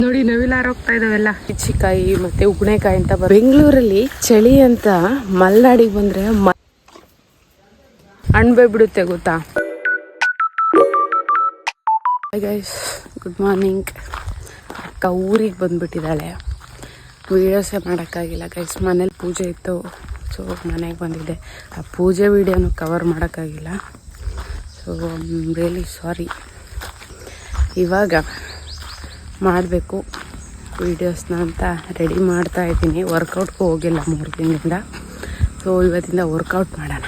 ನೋಡಿ ನವಿಲಾರ ಹೋಗ್ತಾ ಇದಾವೆಲ್ಲ ಕಿಚ್ಚಿಕಾಯಿ ಮತ್ತೆ ಉಗ್ನೆಕಾಯಿ ಅಂತ ಬೆಂಗಳೂರಲ್ಲಿ ಚಳಿ ಅಂತ ಮಲೆನಾಡಿಗೆ ಬಂದ್ರೆ ಅಣ್ಬೆ ಬಿಡುತ್ತೆ ಗೊತ್ತಾ. Guys good morning. ಅಕ್ಕ ಊರಿಗೆ ಬಂದ್ಬಿಟ್ಟಿದ್ದಾಳೆ. ವೀಡಿಯೋಸೇ ಮಾಡೋಕ್ಕಾಗಿಲ್ಲ ಗೈಸ್. ಮನೇಲಿ ಪೂಜೆ ಇತ್ತು, ಸೊ ಮನೆಗೆ ಬಂದಿದ್ದೆ. ಆ ಪೂಜೆ ವೀಡಿಯೋನು ಕವರ್ ಮಾಡೋಕ್ಕಾಗಿಲ್ಲ. So really sorry. ಇವಾಗ ಮಾಡಬೇಕು ವೀಡಿಯೋಸ್ನ ಅಂತ ರೆಡಿ ಮಾಡ್ತಾ ಇದ್ದೀನಿ. ವರ್ಕೌಟ್ಗೂ ಹೋಗಿಲ್ಲ 3 ದಿನದಿಂದ. ಸೊ ಇವತ್ತಿಂದ ವರ್ಕೌಟ್ ಮಾಡೋಣ.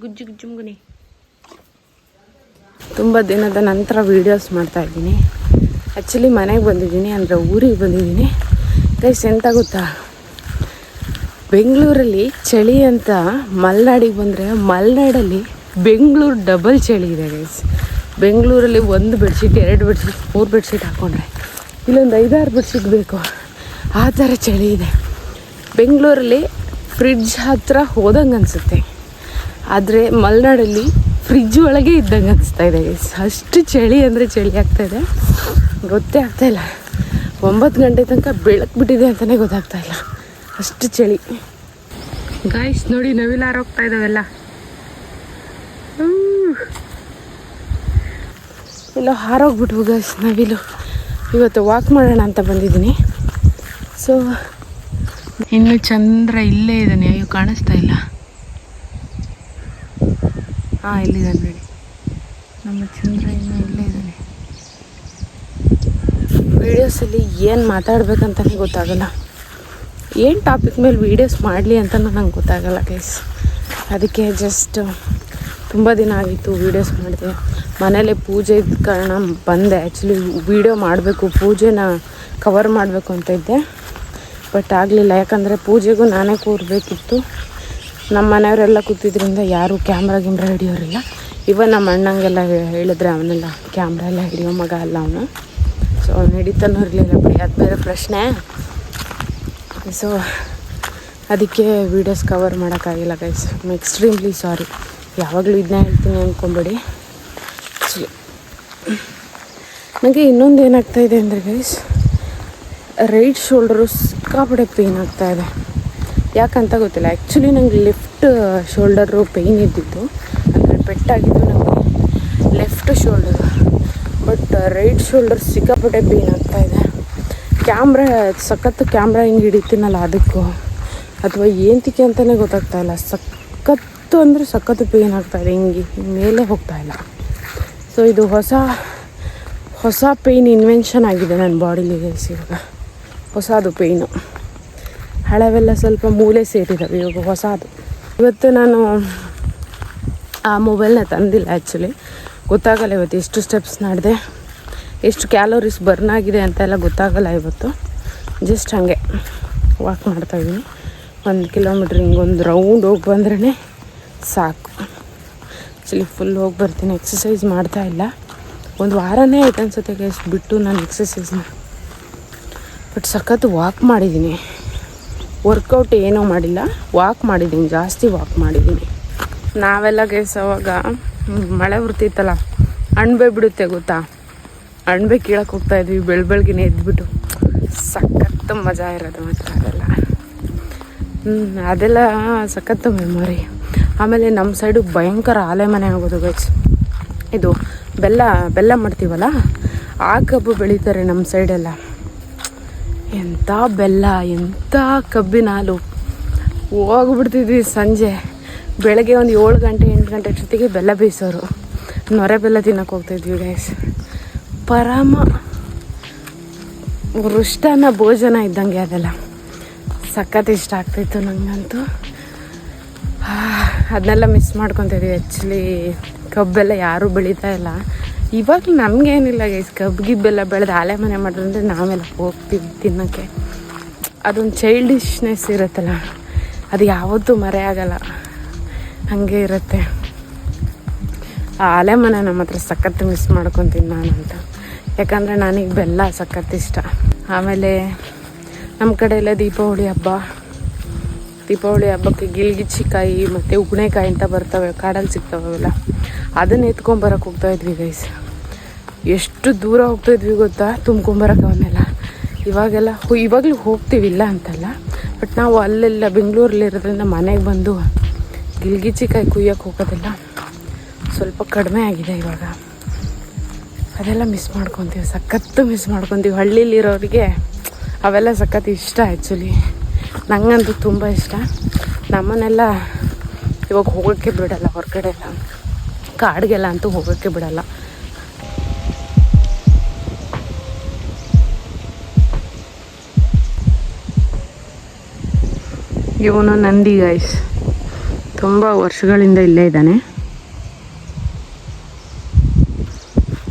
ಗುಜ್ಜು ಗುಜ್ಜು ಮುಗುನಿ. ತುಂಬ ದಿನದ ನಂತರ ವೀಡಿಯೋಸ್ ಮಾಡ್ತಾಯಿದ್ದೀನಿ. ಆ್ಯಕ್ಚುಲಿ ಮನೆಗೆ ಬಂದಿದ್ದೀನಿ, ಅಂದರೆ ಊರಿಗೆ ಬಂದಿದ್ದೀನಿ ಗೈಸ್. ಎಂತ ಗೊತ್ತಾ, ಬೆಂಗಳೂರಲ್ಲಿ ಚಳಿ ಅಂತ ಮಲೆನಾಡಿಗೆ ಬಂದರೆ ಮಲೆನಾಡಲ್ಲಿ ಬೆಂಗಳೂರು ಡಬಲ್ ಚಳಿ ಇದೆ ಗೈಸ್. ಬೆಂಗಳೂರಲ್ಲಿ 1 ಬೆಡ್ಶೀಟ್ 2 ಬೆಡ್ಶೀಟ್ 3 ಬೆಡ್ಶೀಟ್ ಹಾಕ್ಕೊಂಡ್ರೆ ಇಲ್ಲೊಂದು 5-6 ಬೆಡ್ಶೀಟ್ ಬೇಕು, ಆ ಥರ ಚಳಿ ಇದೆ. ಬೆಂಗಳೂರಲ್ಲಿ ಫ್ರಿಡ್ಜ್ ಹತ್ರ ಹೋದಂಗೆ ಅನಿಸುತ್ತೆ, ಆದರೆ ಮಲೆನಾಡಲ್ಲಿ ಫ್ರಿಜ್ ಒಳಗೆ ಇದ್ದಂಗೆ ಅನಿಸ್ತಾ ಇದೆ ಗೈಸ್. ಅಷ್ಟು ಚಳಿ ಅಂದರೆ ಚಳಿ ಆಗ್ತಾಯಿದೆ, ಗೊತ್ತೇ ಆಗ್ತಾಯಿಲ್ಲ. 9 ಗಂಟೆ ತನಕ ಬೆಳಕು ಬಿಟ್ಟಿದೆ ಅಂತಲೇ ಗೊತ್ತಾಗ್ತಾಯಿಲ್ಲ, ಅಷ್ಟು ಚಳಿ ಗೈಸ್. ನೋಡಿ ನವಿಲಾರ ಹೋಗ್ತಾ ಇದ್ದಾವೆಲ್ಲ. ಇಲ್ಲ ಹಾರೋಗ್ಬಿಟ್ವು ಗೈಸ್ ನವಿಲು. ಇವತ್ತು ವಾಕ್ ಮಾಡೋಣ ಅಂತ ಬಂದಿದ್ದೀನಿ. ಸೊ ಇನ್ನು ಚಂದ್ರ ಇಲ್ಲೇ ಇದ್ದಾನೆ. ಅಯ್ಯೋ ಕಾಣಿಸ್ತಾ ಇಲ್ಲ. ಹಾಂ ಇಲ್ಲಿದ್ದಾನೆ ನೋಡಿ, ನಮ್ಮ ಚಂದ್ರ ಇನ್ನೂ ಇಲ್ಲೇ ಇದ್ದಾನೆ. ವೀಡಿಯೋಸಲ್ಲಿ ಏನು ಮಾತಾಡ್ಬೇಕಂತಲೇ ಗೊತ್ತಾಗಲ್ಲ, ಏನು ಟಾಪಿಕ್ ಮೇಲೆ ವೀಡಿಯೋಸ್ ಮಾಡಲಿ ಅಂತಲೂ ನಂಗೆ ಗೊತ್ತಾಗಲ್ಲ ಗೈಸ್. ಅದಕ್ಕೆ ಜಸ್ಟ್ ತುಂಬ ದಿನ ಆಗಿತ್ತು ವೀಡಿಯೋಸ್ ಮಾಡಿದೆ. ಮನೇಲಿ ಪೂಜೆ ಇದ್ದ ಕಾರಣ ಬಂದೆ. ಆ್ಯಕ್ಚುಲಿ ವೀಡಿಯೋ ಮಾಡಬೇಕು, ಪೂಜೆನ ಕವರ್ ಮಾಡಬೇಕು ಅಂತ ಇದ್ದೆ, ಬಟ್ ಆಗಲಿಲ್ಲ. ಯಾಕಂದರೆ ಪೂಜೆಗೂ ನಾನೇ ಕೂರಬೇಕಿತ್ತು. ನಮ್ಮ ಮನೆಯವರೆಲ್ಲ ಕೂತಿದ್ರಿಂದ ಯಾರೂ ಕ್ಯಾಮ್ರಾ ಹಿಡಿಯೋರಿಲ್ಲ. ಇವನ್ ನಮ್ಮ ಅಣ್ಣಂಗೆಲ್ಲ ಹೇಳಿದ್ರೆ ಅವನೆಲ್ಲ ಕ್ಯಾಮ್ರಾ ಎಲ್ಲ ಹಿಡಿಯೋ ಮಗ ಅಲ್ಲ ಅವನು. ಸೊ ಅವ್ನು ಹಿಡಿತಾನೂ ಇರಲಿಲ್ಲ ಬಿಡಿ, ಅದು ಬೇರೆ ಪ್ರಶ್ನೆ. ಸೊ ಅದಕ್ಕೆ ವೀಡಿಯೋಸ್ ಕವರ್ ಮಾಡೋಕ್ಕಾಗಿಲ್ಲ ಗೈಸ್. Extremely sorry. ಯಾವಾಗಲೂ ಇದನ್ನ ಹೇಳ್ತೀನಿ ಅಂದ್ಕೊಂಬೇಡಿ. ಆ್ಯಕ್ಚುಲಿ ನನಗೆ ಇನ್ನೊಂದು ಏನಾಗ್ತಾಯಿದೆ ಅಂದರೆ ಗೈಸ್, ರೈಟ್ ಶೋಲ್ಡರು ಸಿಕ್ಕಾಪಟ್ಟೆ ಪೇಯ್ನ್ ಆಗ್ತಾಯಿದೆ. ಯಾಕಂತ ಗೊತ್ತಿಲ್ಲ. ಆ್ಯಕ್ಚುಲಿ ನಂಗೆ ಲೆಫ್ಟ್ ಶೋಲ್ಡರು ಪೇಯ್ನ್ ಇದ್ದಿದ್ದು, ಅಂದರೆ ಪೆಟ್ಟಾಗಿದ್ದು ನನಗೆ left shoulder. But right shoulder ಸಿಕ್ಕಾಪಟ್ಟೆ ಪೇಯ್ನ್ ಆಗ್ತಾಯಿದೆ. ಕ್ಯಾಮ್ರಾ ಸಖತ್ತು ಕ್ಯಾಮ್ರಾ ಹಿಂಗೆ ಹಿಡಿತೀನಲ್ಲ ಅದಕ್ಕೂ ಅಥವಾ ಏಂತಿಕೆ ಅಂತಲೇ ಗೊತ್ತಾಗ್ತಾಯಿಲ್ಲ. ಸಖತ್ತು ಅಂದರೆ ಸಖತ್ತು ಪೇಯ್ನ್ ಆಗ್ತಾಯಿದೆ, ಹಿಂಗೆ ಮೇಲೆ ಹೋಗ್ತಾಯಿಲ್ಲ. ಸೊ ಇದು ಹೊಸ ಪೇಯ್ನ್ ಇನ್ವೆನ್ಷನ್ ಆಗಿದೆ ನನ್ನ ಬಾಡಿಲಿ ಗೈಸ್. ಇವಾಗ ಹೊಸದು ಪೇಯ್ನು, ಹಳೆವೆಲ್ಲ ಸ್ವಲ್ಪ ಮೂಲೆ ಸೇರಿದ್ದಾವೆ, ಇವಾಗ ಹೊಸದು. ಇವತ್ತು ನಾನು ಆ ಮೊಬೈಲ್ನ ತಂದಿಲ್ಲ. ಆ್ಯಕ್ಚುಲಿ ಗೊತ್ತಾಗಲ್ಲ ಇವತ್ತು ಎಷ್ಟು ಸ್ಟೆಪ್ಸ್ ಮಾಡಿದೆ, ಎಷ್ಟು ಕ್ಯಾಲೋರೀಸ್ ಬರ್ನ್ ಆಗಿದೆ ಅಂತೆಲ್ಲ ಗೊತ್ತಾಗಲ್ಲ ಇವತ್ತು. ಜಸ್ಟ್ ಹಾಗೆ ವಾಕ್ ಮಾಡ್ತಾಯಿದ್ದೀನಿ. 1 ಕಿಲೋಮೀಟ್ರ್ ಹಿಂಗೊಂದು ರೌಂಡ್ ಹೋಗಿ ಬಂದ್ರೇ ಸಾಕು. ಆ್ಯಕ್ಚುಲಿ ಫುಲ್ ಹೋಗಿ ಬರ್ತೀನಿ. ಎಕ್ಸಸೈಸ್ ಮಾಡ್ತಾಯಿಲ್ಲ, 1 ವಾರನೇ ಆಯ್ತು ಅನ್ಸುತ್ತೆ ಗೈಸ್ ಬಿಟ್ಟು ನಾನು ಎಕ್ಸಸೈಸ್ನ. ಬಟ್ ಸಖತ್ತು ವಾಕ್ ಮಾಡಿದ್ದೀನಿ. ವರ್ಕೌಟ್ ಏನೂ ಮಾಡಿಲ್ಲ, ವಾಕ್ ಮಾಡಿದ್ದೀನಿ, ಜಾಸ್ತಿ ವಾಕ್ ಮಾಡಿದ್ದೀನಿ. ನಾವೆಲ್ಲ ಗೈಸ್ ಅವಾಗ ಮಳೆ ಬರ್ತಿತ್ತಲ್ಲ, ಅಣ್ಬೆ ಬಿಡುತ್ತೆ ಗೊತ್ತಾ, ಅಣ್ಬೆ ಕೀಳಕ್ಕೆ ಹೋಗ್ತಾಯಿದ್ವಿ ಬೆಳಗ್ಗೆನೇ ಎದ್ಬಿಟ್ಟು. ಸಖತ್ತು ಮಜಾ ಇರೋದು ಮಾತ್ರ ಅದೆಲ್ಲ. ಅದೆಲ್ಲ ಸಖತ್ತು ಮೆಮೊರಿ. ಆಮೇಲೆ ನಮ್ಮ ಸೈಡು ಭಯಂಕರ ಆಲೆ ಮನೆ ಆಗೋದು ಗೈಸ್. ಇದು ಬೆಲ್ಲ ಮಾಡ್ತೀವಲ್ಲ, ಆ ಕಬ್ಬು ಬೆಳೀತಾರೆ ನಮ್ಮ ಸೈಡೆಲ್ಲ. ಎಂಥ ಬೆಲ್ಲ, ಎಂಥ ಕಬ್ಬಿನ ಹಾಲು. ಹೋಗ್ಬಿಡ್ತಿದ್ವಿ ಸಂಜೆ, ಬೆಳಗ್ಗೆ ಒಂದು 7 ಗಂಟೆ 8 ಗಂಟೆ ಅಷ್ಟೊತ್ತಿಗೆ ಬೆಲ್ಲ ಬೇಯಿಸೋರು. ನೊರೆ ಬೆಲ್ಲ ತಿನ್ನೋಕೆ ಹೋಗ್ತಾಯಿದ್ವಿ ಗೈಸ್. ಪರಮ ವೃಷ್ಟಾನ ಭೋಜನ ಇದ್ದಂಗೆ ಅದೆಲ್ಲ. ಸಖತ್ ಇಷ್ಟ ಆಗ್ತಾಯಿತ್ತು ನನಗಂತೂ. ಅದನ್ನೆಲ್ಲ ಮಿಸ್ ಮಾಡ್ಕೊತಿದ್ವಿ. ಆ್ಯಕ್ಚುಲಿ ಕಬ್ಬೆಲ್ಲ ಯಾರೂ ಬೆಳೀತಾ ಇಲ್ಲ ಇವಾಗ. ನಮಗೇನಿಲ್ಲ ಗೈಸ್, ಕಬ್ಬು ಗಿಬ್ಬೆಲ್ಲ ಬೆಳೆದು ಆಲೆ ಮನೆ ಮಾಡಿದ್ರೆ ನಾವೆಲ್ಲ ಹೋಗ್ತೀವಿ ತಿನ್ನೋಕ್ಕೆ. ಅದೊಂದು ಚೈಲ್ಡಿಶ್ನೆಸ್ ಇರುತ್ತಲ್ಲ, ಅದು ಯಾವತ್ತೂ ಮರೆಯಾಗಲ್ಲ, ಹಾಗೆ ಇರುತ್ತೆ. ಆ ಆಲೆ ಮನೆ ನಮ್ಮ ಹತ್ರ ಸಖತ್ತು ಮಿಸ್ ಮಾಡ್ಕೊತೀನಿ ನಾನಂತ. ಯಾಕಂದರೆ ನನಗೆ ಬೆಲ್ಲ ಸಖತ್ತು ಇಷ್ಟ. ಆಮೇಲೆ ನಮ್ಮ ಕಡೆ ಎಲ್ಲ ದೀಪಾವಳಿ ಹಬ್ಬಕ್ಕೆ ಗಿಲ್ಗಿಚ್ಚಿಕಾಯಿ ಮತ್ತು ಉಗ್ನೆಕಾಯಿ ಅಂತ ಬರ್ತವೆ, ಕಾಡಲ್ಲಿ ಸಿಗ್ತವೆ ಅವೆಲ್ಲ. ಅದನ್ನು ಎತ್ಕೊಂಬರಕ್ಕೆ ಹೋಗ್ತಾಯಿದ್ವಿ ಗೈಸ್. ಎಷ್ಟು ದೂರ ಹೋಗ್ತಾಯಿದ್ವಿ ಗೊತ್ತಾ ತುಂಬ್ಕೊಂಬರಕ್ಕೆ ಅವನ್ನೆಲ್ಲ. ಇವಾಗಲೂ ಹೋಗ್ತೀವಿ ಇಲ್ಲ ಅಂತಲ್ಲ, ಬಟ್ ನಾವು ಅಲ್ಲೆಲ್ಲ ಬೆಂಗಳೂರಲ್ಲಿರೋದ್ರಿಂದ ಮನೆಗೆ ಬಂದು ಗಿಲ್ಗಿಚ್ಚಿಕಾಯಿ ಕುಯ್ಯೋಕ್ಕೆ ಹೋಗೋದೆಲ್ಲ ಸ್ವಲ್ಪ ಕಡಿಮೆ ಆಗಿದೆ ಇವಾಗ. ಅದೆಲ್ಲ ಮಿಸ್ ಮಾಡ್ಕೊತೀವಿ, ಸಖತ್ತು ಮಿಸ್ ಮಾಡ್ಕೊತೀವಿ. ಹಳ್ಳಿಲಿರೋರಿಗೆ ಅವೆಲ್ಲ ಸಖತ್ತು ಇಷ್ಟ. ಆ್ಯಕ್ಚುಲಿ ನನಗಂತೂ ತುಂಬ ಇಷ್ಟ. ನಮ್ಮನ್ನೆಲ್ಲ ಇವಾಗ ಹೋಗೋಕ್ಕೆ ಬಿಡಲ್ಲ, ಹೊರಗಡೆ ಎಲ್ಲ ಕಾಡಿಗೆಲ್ಲ ಅಂತೂ ಹೋಗೋಕ್ಕೆ ಬಿಡಲ್ಲ. ಇವನು ನಂದಿ ಗೈಸ್, ತುಂಬ ವರ್ಷಗಳಿಂದ ಇಲ್ಲೇ ಇದ್ದಾನೆ.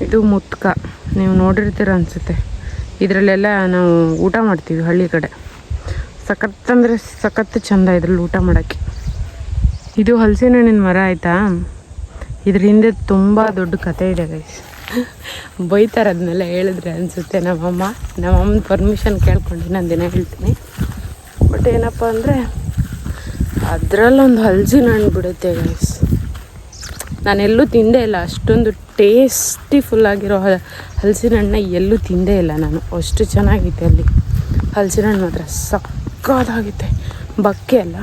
ಇದು ಮುತ್ಕ, ನೀವು ನೋಡಿರ್ತೀರ ಅನಿಸುತ್ತೆ. ಇದರಲ್ಲೆಲ್ಲ ನಾವು ಊಟ ಮಾಡ್ತೀವಿ ಹಳ್ಳಿ ಕಡೆ. ಸಖತ್ತಂದರೆ ಸಖತ್ತು ಚೆಂದ ಇದ್ರಲ್ಲಿ ಊಟ ಮಾಡೋಕ್ಕೆ. ಇದು ಹಲಸಿನ ಹಣ್ಣಿನ ಮರ ಆಯಿತಾ, ಇದ್ರ ಹಿಂದೆ ತುಂಬ ದೊಡ್ಡ ಕತೆ ಇದೆ ಗೈಸ್. ಬೈತಾರೆ ಅದನ್ನೆಲ್ಲ ಹೇಳಿದ್ರೆ ಅನಿಸುತ್ತೆ. ನಮ್ಮಮ್ಮನ ಪರ್ಮಿಷನ್ ಕೇಳ್ಕೊಂಡು ನಾನು ದಿನ ಹೇಳ್ತೀನಿ. ಬಟ್ ಏನಪ್ಪ ಅಂದರೆ ಅದರಲ್ಲೊಂದು ಹಲಸಿನ ಹಣ್ಣು ಬಿಡುತ್ತೆ ಗೈಸ್. ನಾನೆಲ್ಲೂ ತಿಂದೇ ಇಲ್ಲ, ಅಷ್ಟೊಂದು ಟೇಸ್ಟಿಫುಲ್ಲಾಗಿರೋ ಹಲಸಿನ ಹಣ್ಣನ್ನ ಎಲ್ಲೂ ತಿಂದೇ ಇಲ್ಲ ನಾನು. ಅಷ್ಟು ಚೆನ್ನಾಗಿತ್ತು ಅಲ್ಲಿ ಹಲಸಿನ ಹಣ್ಣು ಮಾತ್ರ, ಸಕ್ಕತ್ತಾಗಿತ್ತೆ. ಬಕ್ಕೆ ಅಲ್ಲ,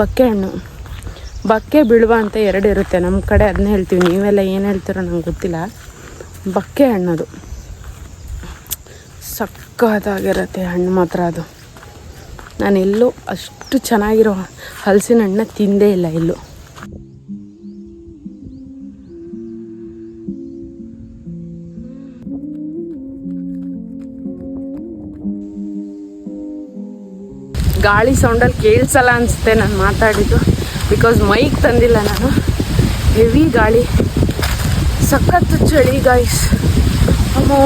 ಬಕ್ಕೆ ಹಣ್ಣು, ಬಕ್ಕೆ ಬಿಳುವ ಅಂತ 2 ಇರುತ್ತೆ. ನಮ್ಮ ಕಡೆ ಅದನ್ನೇ ಹೇಳ್ತೀವಿ, ನೀವೆಲ್ಲ ಏನು ಹೇಳ್ತೀರೋ ನಂಗೆ ಗೊತ್ತಿಲ್ಲ. ಬಕ್ಕೆ ಹಣ್ಣದು ಸಕ್ಕತ್ತಾಗಿರುತ್ತೆ ಹಣ್ಣು ಮಾತ್ರ. ಅದು ನಾನೆಲ್ಲೂ ಅಷ್ಟು ಚೆನ್ನಾಗಿರೋ ಹಲಸಿನ ಹಣ್ಣನ್ನ ತಿಂದೇ ಇಲ್ಲ ಎಲ್ಲೂ. ಗಾಳಿ ಸೌಂಡಲ್ಲಿ ಕೇಳಿಸಲ್ಲ ಅನಿಸುತ್ತೆ ನಾನು ಮಾತಾಡಿದ್ದು, ಬಿಕಾಸ್ ಮೈಕ್ ತಂದಿಲ್ಲ ನಾನು. ಹೆವಿ ಗಾಳಿ, ಸಖತ್ತು ಚಳಿ ಗಾಯ್ಸ್. ಅಮ್ಮೋ.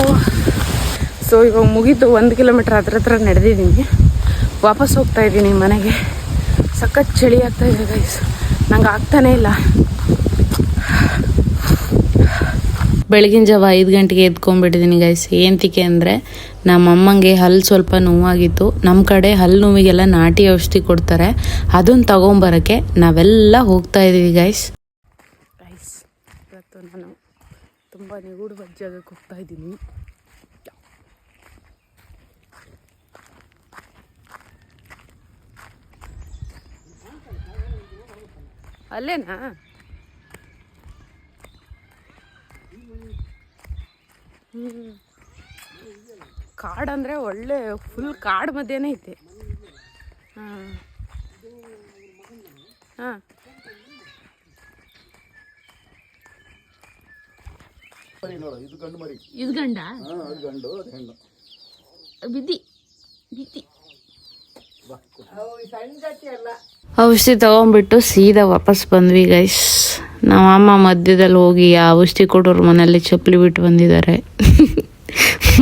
ಸೊ ಇವಾಗ ಮುಗೀತು, 1 ಕಿಲೋಮೀಟ್ರ್ ಹತ್ರ ನಡೆದಿದ್ದೀನಿ. ವಾಪಸ್ ಹೋಗ್ತಾ ಇದ್ದೀನಿ ಮನೆಗೆ. ಸಖತ್ತು ಚಳಿ ಆಗ್ತಾಯಿದೆ ಗೈಸ್, ನಂಗೆ ಆಗ್ತಾನೇ ಇಲ್ಲ. ಬೆಳಗಿನ ಜಾವ 5 ಗಂಟೆಗೆ ಎದ್ಕೊಂಡ್ಬಿಟ್ಟಿದ್ದೀನಿ ಗೈಸ್. ಏನತಿಕೆ ಅಂದರೆ ನಮ್ಮಮ್ಮಂಗೆ ಹಲ್ಲು ಸ್ವಲ್ಪ ನೋವಾಗಿತ್ತು. ನಮ್ಮ ಕಡೆ ಹಲ್ಲು ನೋವಿಗೆಲ್ಲ ನಾಟಿ ಔಷಧಿ ಕೊಡ್ತಾರೆ, ಅದನ್ನು ತಗೊಂಬರೋಕ್ಕೆ ನಾವೆಲ್ಲ ಹೋಗ್ತಾ ಇದ್ದೀವಿ ಗೈಸ್. ಇವತ್ತು ನಾನು ತುಂಬ ನಿಗೂಢವಾದ ಜಾಗಕ್ಕೆ ಹೋಗ್ತಾ ಇದ್ದೀನಿ. ಅಲ್ಲೇನಾ? ಕಾಡಂದರೆ ಒಳ್ಳೆ ಫುಲ್ ಕಾಡು ಮಧ್ಯೆನೇ ಐತೆ. ಹಾಂ ಹಾಂ ಇದು ಗಂಡ ಬಿದ್ದಿ ಬಿದ್ದಿ. ಔಷಧಿ ತಗೊಂಡ್ಬಿಟ್ಟು ಸೀದಾ ವಾಪಸ್ ಬಂದ್ವಿ ಗೈಸ್. ನಮ್ಮ ಅಮ್ಮ ಮಧ್ಯದಲ್ಲಿ ಹೋಗಿ ಆ ಔಷಧಿ ಕೊಡೋರು ಮನೇಲಿ ಚಪ್ಪಲಿ ಬಿಟ್ಟು ಬಂದಿದ್ದಾರೆ.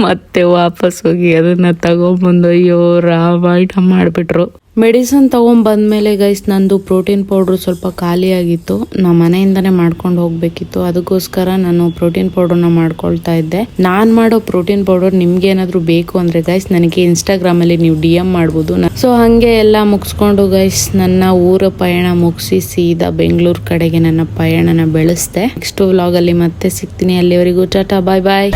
ಮತ್ತೆ ವಾಪಸ್ ಹೋಗಿ ಅದನ್ನ ತಗೊಂಬಂದು ಅಯ್ಯೋ ರಾಮಾಯಣ ಮಾಡಿಬಿಟ್ರು. ಮೆಡಿಸನ್ ತೊಗೊಂಬಂದ್ಮೇಲೆ ಗೈಸ್ ನಂದು ಪ್ರೋಟೀನ್ ಪೌಡ್ರು ಸ್ವಲ್ಪ ಖಾಲಿ ಆಗಿತ್ತು. ನಮ್ಮ ಮನೆಯಿಂದನೇ ಮಾಡ್ಕೊಂಡು ಹೋಗ್ಬೇಕಿತ್ತು, ಅದಕ್ಕೋಸ್ಕರ ನಾನು ಪ್ರೋಟೀನ್ ಪೌಡ್ರನ್ನ ಮಾಡ್ಕೊಳ್ತಾ ಇದ್ದೆ. ನಾನು ಮಾಡೋ ಪ್ರೋಟೀನ್ ಪೌಡರ್ ನಿಮ್ಗೆ ಏನಾದರೂ ಬೇಕು ಅಂದರೆ ಗೈಸ್ ನನಗೆ ಇನ್ಸ್ಟಾಗ್ರಾಮಲ್ಲಿ ನೀವು DM ಮಾಡ್ಬೋದು. ಸೊ ಹಾಗೆ ಎಲ್ಲ ಮುಗಿಸ್ಕೊಂಡು ಗೈಸ್ ನನ್ನ ಊರ ಪಯಣ ಮುಗಿಸಿ ಸೀದಾ ಬೆಂಗಳೂರು ಕಡೆಗೆ ನನ್ನ ಪಯಣನ ಬೆಳೆಸ್ದೆ. ನೆಕ್ಸ್ಟ್ ವ್ಲಾಗಲ್ಲಿ ಮತ್ತೆ ಸಿಗ್ತೀನಿ. ಅಲ್ಲಿವರೆಗೂ ಟಾಟಾ, ಬಾಯ್ ಬಾಯ್.